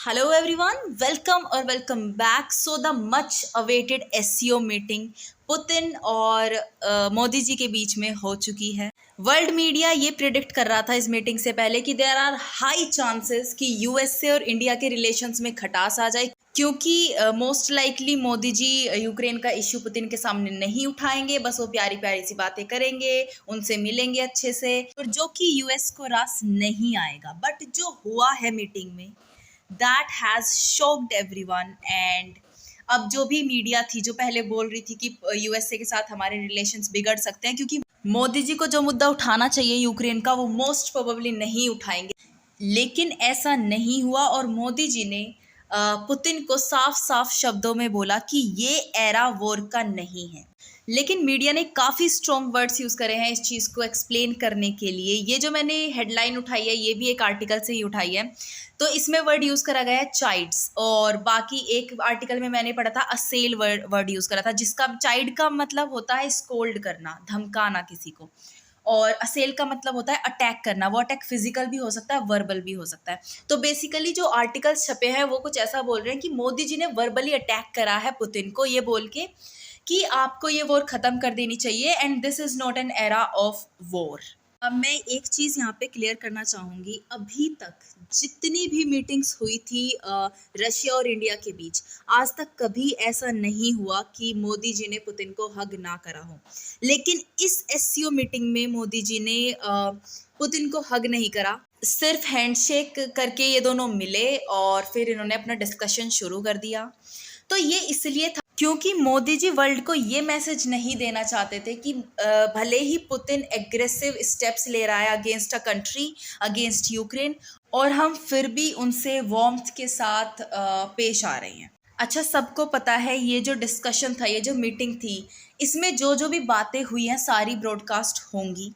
Hello everyone, welcome or welcome back. So the much awaited SEO meeting Putin और मोदी जी के बीच में हो चुकी है। वर्ल्ड मीडिया ये प्रिडिक्ट कर रहा था इस मीटिंग से पहले कि देयर आर हाई चांसेस कि यूएसए और इंडिया के रिलेशंस में खटास आ जाए, क्योंकि most likely Modi ji Ukraine का इश्यू पुतिन के सामने नहीं उठाएंगे, बस वो प्यारी प्यारी सी बातें करेंगे, उनसे मिलेंगे अच्छे से, और जो कि यूएस को रास नहीं आएगा। बट जो हुआ है मीटिंग में, that has shocked everyone. And अब जो भी मीडिया थी जो पहले बोल रही थी कि यूएसए के साथ हमारे रिलेशंस बिगड़ सकते हैं क्योंकि मोदी जी को जो मुद्दा उठाना चाहिए यूक्रेन का वो मोस्ट प्रोबेबली नहीं उठाएंगे, लेकिन ऐसा नहीं हुआ। और मोदी जी ने पुतिन को साफ साफ शब्दों में बोला कि ये एरा वॉर का नहीं है। लेकिन मीडिया ने काफ़ी स्ट्रॉन्ग वर्ड्स यूज़ करे हैं इस चीज़ को एक्सप्लेन करने के लिए। ये जो मैंने हेडलाइन उठाई है ये भी एक आर्टिकल से ही उठाई है। तो इसमें वर्ड यूज़ करा गया है चाइड्स, और बाकी एक आर्टिकल में मैंने पढ़ा था असेल वर्ड यूज़ करा था, जिसका चाइड का मतलब होता है स्कोल्ड करना, धमकाना किसी को, और असेल का मतलब होता है अटैक करना। वो अटैक फिजिकल भी हो सकता है, वर्बल भी हो सकता है। तो बेसिकली जो आर्टिकल्स छपे हैं वो कुछ ऐसा बोल रहे हैं कि मोदी जी ने वर्बली अटैक करा है पुतिन को, ये बोल के कि आपको ये वॉर ख़त्म कर देनी चाहिए and this is not an era of war. अब मैं एक चीज़ यहाँ पे क्लियर करना चाहूँगी, अभी तक जितनी भी मीटिंग्स हुई थी रशिया और इंडिया के बीच, आज तक कभी ऐसा नहीं हुआ कि मोदी जी ने पुतिन को हग ना करा हो। लेकिन इस एससीओ मीटिंग में मोदी जी ने पुतिन को हग नहीं करा, सिर्फ हैंडशेक करके ये दोनों मिले और फिर इन्होंने अपना डिस्कशन शुरू कर दिया। तो ये इसलिए था क्योंकि मोदी जी वर्ल्ड को ये मैसेज नहीं देना चाहते थे कि भले ही पुतिन एग्रेसिव स्टेप्स ले रहा है against a country, against Ukraine, और हम फिर भी उनसे वार्मथ के साथ पेश आ रहे हैं। अच्छा, सबको पता है ये जो डिस्कशन था, ये जो मीटिंग थी, इसमें जो जो भी बातें हुई हैं सारी ब्रॉडकास्ट होंगी।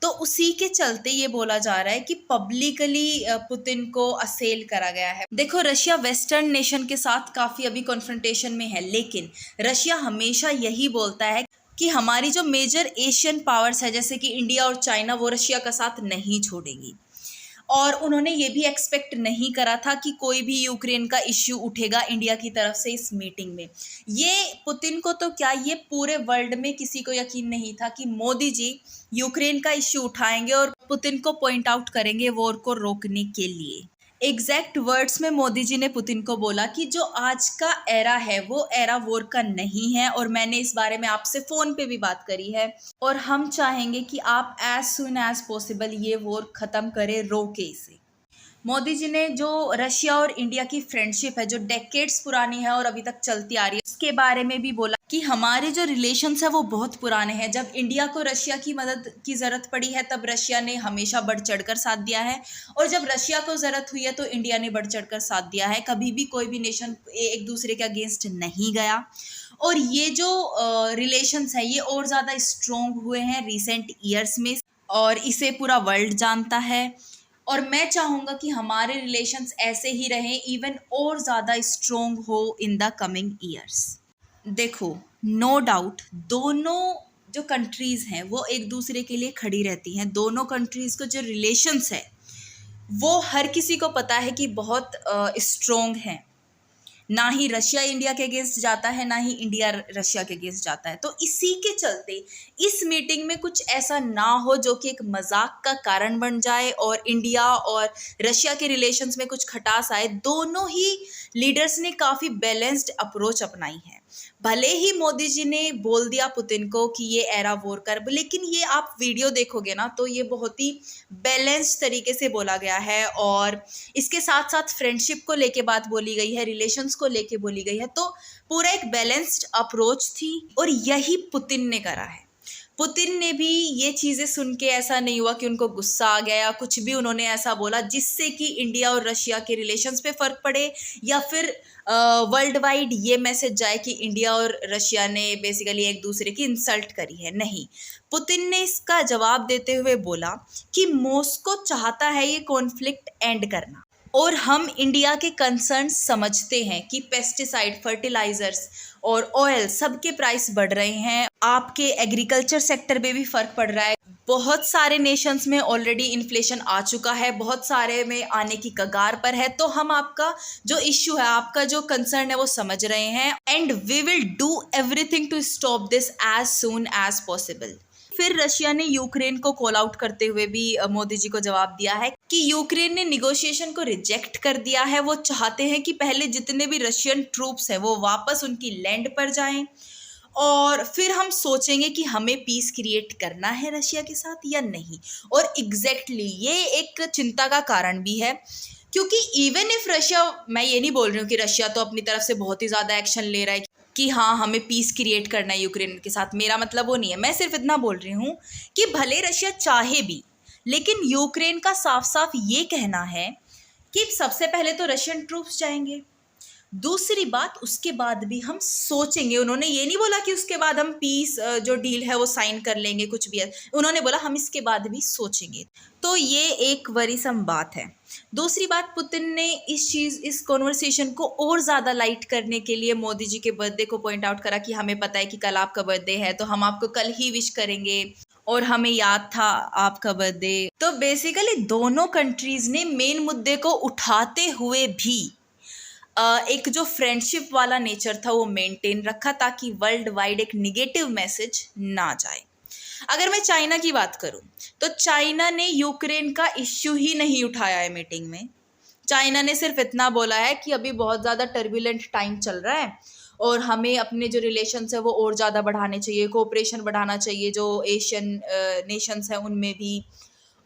तो उसी के चलते ये बोला जा रहा है कि पब्लिकली पुतिन को असेल करा गया है। देखो, रशिया वेस्टर्न नेशन के साथ काफ़ी अभी कॉन्फ्रंटेशन में है, लेकिन रशिया हमेशा यही बोलता है कि हमारी जो मेजर एशियन पावर्स है जैसे कि इंडिया और चाइना, वो रशिया का साथ नहीं छोड़ेंगी। और उन्होंने ये भी एक्सपेक्ट नहीं करा था कि कोई भी यूक्रेन का इश्यू उठेगा इंडिया की तरफ से इस मीटिंग में। ये पुतिन को तो क्या, ये पूरे वर्ल्ड में किसी को यकीन नहीं था कि मोदी जी यूक्रेन का इश्यू उठाएंगे और पुतिन को पॉइंट आउट करेंगे वॉर को रोकने के लिए। एग्जैक्ट वर्ड्स में मोदी जी ने पुतिन को बोला कि जो आज का एरा है वो एरा वॉर का नहीं है, और मैंने इस बारे में आपसे फ़ोन पे भी बात करी है, और हम चाहेंगे कि आप एज सुन एज पॉसिबल ये वॉर ख़त्म करें, रोके इसे। मोदी जी ने जो रशिया और इंडिया की फ्रेंडशिप है जो डेकेड्स पुरानी है और अभी तक चलती आ रही है, उसके बारे में भी बोला कि हमारे जो रिलेशंस है वो बहुत पुराने हैं। जब इंडिया को रशिया की मदद की ज़रूरत पड़ी है तब रशिया ने हमेशा बढ़ चढ़कर साथ दिया है, और जब रशिया को ज़रूरत हुई है तो इंडिया ने बढ़ चढ़कर साथ दिया है। कभी भी कोई भी नेशन एक दूसरे के अगेंस्ट नहीं गया, और ये जो रिलेशंस है ये और ज़्यादा स्ट्रोंग हुए हैं रिसेंट ईयर्स में, और इसे पूरा वर्ल्ड जानता है। और मैं चाहूँगा कि हमारे रिलेशंस ऐसे ही रहें, इवन और ज़्यादा स्ट्रोंग हो इन द कमिंग ईयर्स। देखो, नो डाउट दोनों जो कंट्रीज़ हैं वो एक दूसरे के लिए खड़ी रहती हैं। दोनों कंट्रीज़ को जो रिलेशंस है वो हर किसी को पता है कि बहुत स्ट्रोंग हैं। ना ही रशिया इंडिया के अगेंस्ट जाता है, ना ही इंडिया रशिया के अगेंस्ट जाता है। तो इसी के चलते इस मीटिंग में कुछ ऐसा ना हो जो कि एक मजाक का कारण बन जाए और इंडिया और रशिया के रिलेशंस में कुछ खटास आए। दोनों ही लीडर्स ने काफ़ी बैलेंस्ड अप्रोच अपनाई है। भले ही मोदी जी ने बोल दिया पुतिन को कि ये एरा वॉर कर, लेकिन ये आप वीडियो देखोगे ना तो ये बहुत ही बैलेंस्ड तरीके से बोला गया है, और इसके साथ साथ फ्रेंडशिप को लेके बात बोली गई है, रिलेशंस को लेके बोली गई है। तो पूरा एक बैलेंस्ड अप्रोच थी, और यही पुतिन ने करा है। पुतिन ने भी ये चीज़ें सुन के ऐसा नहीं हुआ कि उनको गुस्सा आ गया या कुछ भी उन्होंने ऐसा बोला जिससे कि इंडिया और रशिया के रिलेशंस पे फ़र्क पड़े, या फिर वर्ल्ड वाइड ये मैसेज जाए कि इंडिया और रशिया ने बेसिकली एक दूसरे की इंसल्ट करी है। नहीं, पुतिन ने इसका जवाब देते हुए बोला कि मॉस्को चाहता है ये कॉन्फ्लिक्ट एंड करना। और हम इंडिया के कंसर्न समझते हैं कि पेस्टिसाइड, फर्टिलाइजर्स और ऑयल सबके प्राइस बढ़ रहे हैं। आपके एग्रीकल्चर सेक्टर पे भी फर्क पड़ रहा है। बहुत सारे नेशंस में ऑलरेडी इन्फ्लेशन आ चुका है, बहुत सारे में आने की कगार पर है। तो हम आपका जो इश्यू है, आपका जो कंसर्न है वो समझ रहे हैं and we will do everything to stop this as soon as possible. फिर रशिया ने यूक्रेन को कॉल आउट करते हुए भी मोदी जी को जवाब दिया है कि यूक्रेन ने निगोशिएशन को रिजेक्ट कर दिया है। वो चाहते हैं कि पहले जितने भी रशियन ट्रूप्स हैं वो वापस उनकी लैंड पर जाएं और फिर हम सोचेंगे कि हमें पीस क्रिएट करना है रशिया के साथ या नहीं। और एग्जैक्टली ये एक चिंता का कारण भी है, क्योंकि इवन इफ रशिया, मैं ये नहीं बोल रही हूँ कि रशिया तो अपनी तरफ से बहुत ही ज़्यादा एक्शन ले रहा है कि हाँ हमें पीस क्रिएट करना है यूक्रेन के साथ, मेरा मतलब वो नहीं है। मैं सिर्फ इतना बोल रही हूँ कि भले रशिया चाहे भी, लेकिन यूक्रेन का साफ साफ ये कहना है कि सबसे पहले तो रशियन ट्रूप्स जाएंगे, दूसरी बात उसके बाद भी हम सोचेंगे। उन्होंने ये नहीं बोला कि उसके बाद हम पीस जो डील है वो साइन कर लेंगे, कुछ भी है। उन्होंने बोला हम इसके बाद भी सोचेंगे। तो ये एक वरीसम बात है। दूसरी बात, पुतिन ने इस कॉन्वर्सेशन को और ज़्यादा लाइट करने के लिए मोदी जी के बर्थडे को पॉइंट आउट करा कि हमें पता है कि कल आपका बर्थडे है, तो हम आपको कल ही विश करेंगे और हमें याद था आपका बर्थडे। तो बेसिकली दोनों कंट्रीज ने मेन मुद्दे को उठाते हुए भी एक जो फ्रेंडशिप वाला नेचर था वो मेंटेन रखा, ताकि वर्ल्ड वाइड एक निगेटिव मैसेज ना जाए। अगर मैं चाइना की बात करूं तो चाइना ने यूक्रेन का इश्यू ही नहीं उठाया है मीटिंग में। चाइना ने सिर्फ इतना बोला है कि अभी बहुत ज़्यादा टर्बुलेंट टाइम चल रहा है और हमें अपने जो रिलेशंस है वो और ज़्यादा बढ़ाने चाहिए, कोऑपरेशन बढ़ाना चाहिए जो एशियन नेशंस हैं उनमें भी,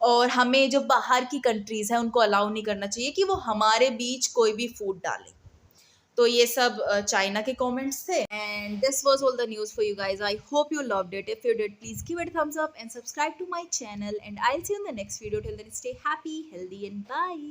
और हमें जो बाहर की कंट्रीज़ हैं उनको अलाउ नहीं करना चाहिए कि वो हमारे बीच कोई भी फूट डालें। तो ये सब चाइना के कमेंट्स थे and this was all the news for you guys. I hope you loved it. If you did, please give it thumbs up and subscribe to my channel and I'll see you in the next video. Till then, stay happy, healthy and bye.